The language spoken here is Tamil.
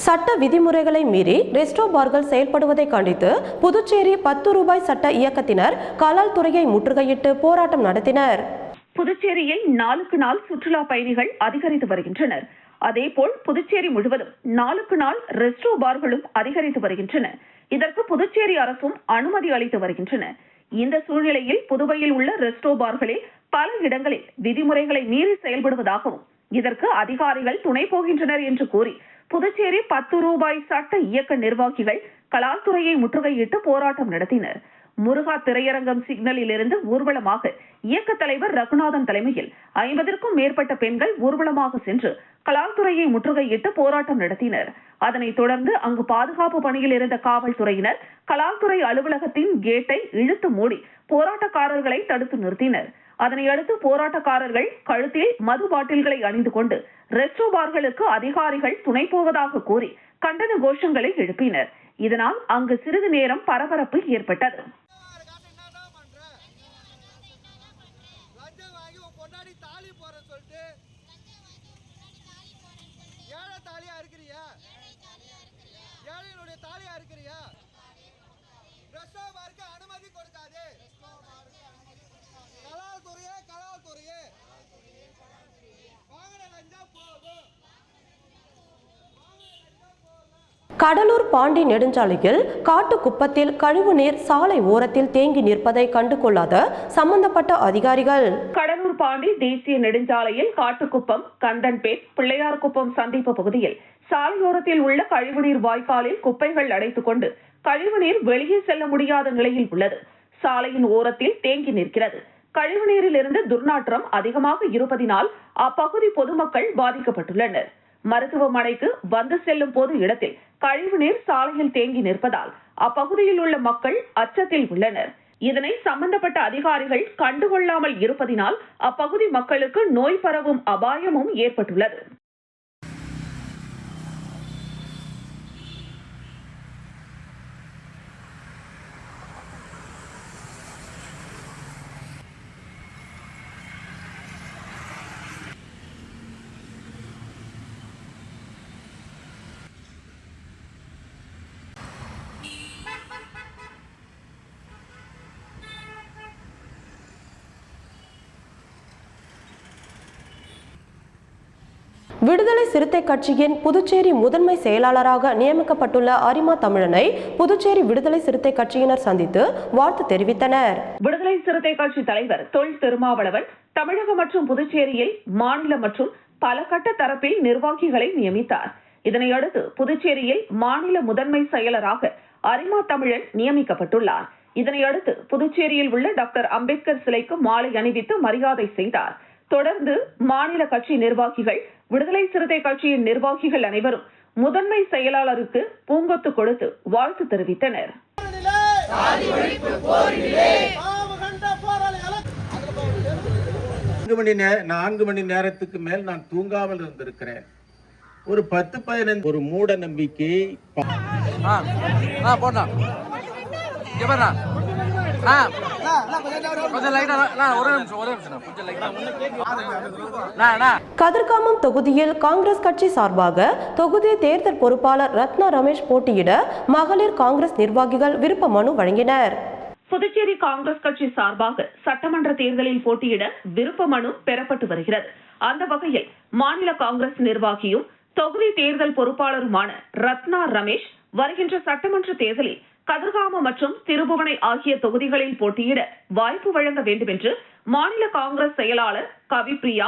சட்ட விதிமுறைகளை மீறி ரெஸ்டோ பார்கள் செயல்படுவதை கண்டித்து புதுச்சேரி 10 ரூபாய் சட்ட இயக்கத்தினர் கலால் துறையை முற்றுகையிட்டு போராட்டம் நடத்தினர். புதுச்சேரியில் நாளுக்கு நாள் சுற்றுலா பயணிகள் அதிகரித்து வருகின்றனர். அதேபோல் புதுச்சேரி முழுவதும் நாளுக்கு நாள் ரெஸ்டோ பார்களும் அதிகரித்து வருகின்றன. இதற்கு புதுச்சேரி அரசும் அனுமதி அளித்து வருகின்றன. இந்த சூழ்நிலையில் புதுவையில் உள்ள ரெஸ்டோ பார்களில் பல இடங்களில் விதிமுறைகளை மீறி செயல்படுவதாகவும் இதற்கு அதிகாரிகள் துணை போகின்றனர் என்று கூறி புதுச்சேரி 10 ரூபாய் சட்ட இயக்க நிர்வாகிகள் கலால்துறையை முற்றுகையிட்டு போராட்டம் நடத்தினர். முருகா திரையரங்கம் சிக்னலில் இருந்து ஊர்வலமாக இயக்க தலைவர் ரகுநாதன் தலைமையில் 50க்கும் மேற்பட்ட பெண்கள் ஊர்வலமாக சென்று கலால்துறையை முற்றுகையிட்டு போராட்டம் நடத்தினர். அதனைத் தொடர்ந்து அங்கு பாதுகாப்பு பணியில் இருந்த காவல்துறையினர் கலால்துறை அலுவலகத்தின் கேட்டை இழுத்து மூடி போராட்டக்காரர்களை தடுத்து நிறுத்தினர். அதனையடுத்து போராட்டக்காரர்கள் கழுத்தில் மது பாட்டில்களை அணிந்து கொண்டு ரெஸ்டோ பார்களுக்கு அதிகாரிகள் துணை போவதாக கூறி கண்டன கோஷங்களை எழுப்பினர். இதனால் அங்கு சிறிது நேரம் பரபரப்பு ஏற்பட்டது. கடலூர் பாண்டி நெடுஞ்சாலையில் காட்டுக்குப்பத்தில் கழிவுநீர் சாலை ஓரத்தில் தேங்கி நிற்பதை கண்டுகொள்ளாத சம்பந்தப்பட்ட அதிகாரிகள். கடலூர் பாண்டி தேசிய நெடுஞ்சாலையில் காட்டுக்குப்பம், கந்தன்பேட், பிள்ளையார்குப்பம் சந்திப்பு பகுதியில் சாலையோரத்தில் உள்ள கழிவுநீர் வாய்க்காலில் குப்பைகள் அடைத்துக் கொண்டு கழிவுநீர் வெளியே செல்ல முடியாத நிலையில் உள்ளது. சாலையின் ஓரத்தில் தேங்கி நிற்கிறது. கழிவுநீரில் இருந்து துர்நாற்றம் அதிகமாக இருப்பதினால் அப்பகுதி பொதுமக்கள் பாதிக்கப்பட்டுள்ளனர். மருத்துவமனைக்கு வந்து செல்லும் போது இடத்தில் கழிவுநீர் சாலையில் தேங்கி நிற்பதால் அப்பகுதியில் உள்ள மக்கள் அச்சத்தில் உள்ளனர். இதனை சம்பந்தப்பட்ட அதிகாரிகள் கண்டுகொள்ளாமல் இருப்பதினால் அப்பகுதி மக்களுக்கு நோய் பரவும் அபாயமும் ஏற்பட்டுள்ளது. விடுதலை சிறுத்தை கட்சியின் புதுச்சேரி முதன்மை செயலாளராக நியமிக்கப்பட்டுள்ள அரிமா தமிழனை புதுச்சேரி விடுதலை சிறுத்தை கட்சியினர் சந்தித்து வாழ்த்து தெரிவித்தனர். விடுதலை சிறுத்தை கட்சி தலைவர் தொல் திருமாவளவன் தமிழகம் மற்றும் புதுச்சேரியில் மாநில மற்றும் பல கட்ட தரப்பில் நிர்வாகிகளை நியமித்தார். இதனையடுத்து புதுச்சேரியில் மாநில முதன்மை செயலராக அரிமா தமிழன் நியமிக்கப்பட்டுள்ளார். இதனையடுத்து புதுச்சேரியில் உள்ள டாக்டர் அம்பேத்கர் சிலைக்கு மாலை அணிவித்து மரியாதை செய்தார். தொடர்ந்து மாநில கட்சி நிர்வாகிகள், விடுதலை சிறுத்தை கட்சியின் நிர்வாகிகள் அனைவரும் முதன்மை செயலாளருக்கு பூங்கொத்து கொடுத்து வாழ்த்து தெரிவித்தனர். 4 மணி நேரத்துக்கு மேல் நான் தூங்காமல் இருந்திருக்கிறேன். ஒரு 10-15 ஒரு மூட நம்பிக்கை கதிர்காமம் தொகுதியில் காங்கிரஸ் கட்சி சார்பாக தொகுதி தேர்தல் பொறுப்பாளர் ரத்னா ரமேஷ் போட்டியிட மகளிர் காங்கிரஸ் நிர்வாகிகள் விருப்ப மனு வழங்கினர். புதுச்சேரி காங்கிரஸ் கட்சி சார்பாக சட்டமன்ற தேர்தலில் போட்டியிட விருப்ப மனு பெறப்பட்டு வருகிறது. அந்த வகையில் மாநில காங்கிரஸ் நிர்வாகியும் தொகுதி தேர்தல் பொறுப்பாளருமான ரத்னா ரமேஷ் வருகின்ற சட்டமன்ற தேர்தலில் கதிர்காமம் மற்றும் திருபுவனை ஆகிய தொகுதிகளில் போட்டியிட வாய்ப்பு வழங்க வேண்டும் என்று மாநில காங்கிரஸ் செயலாளர் கவிப்பிரியா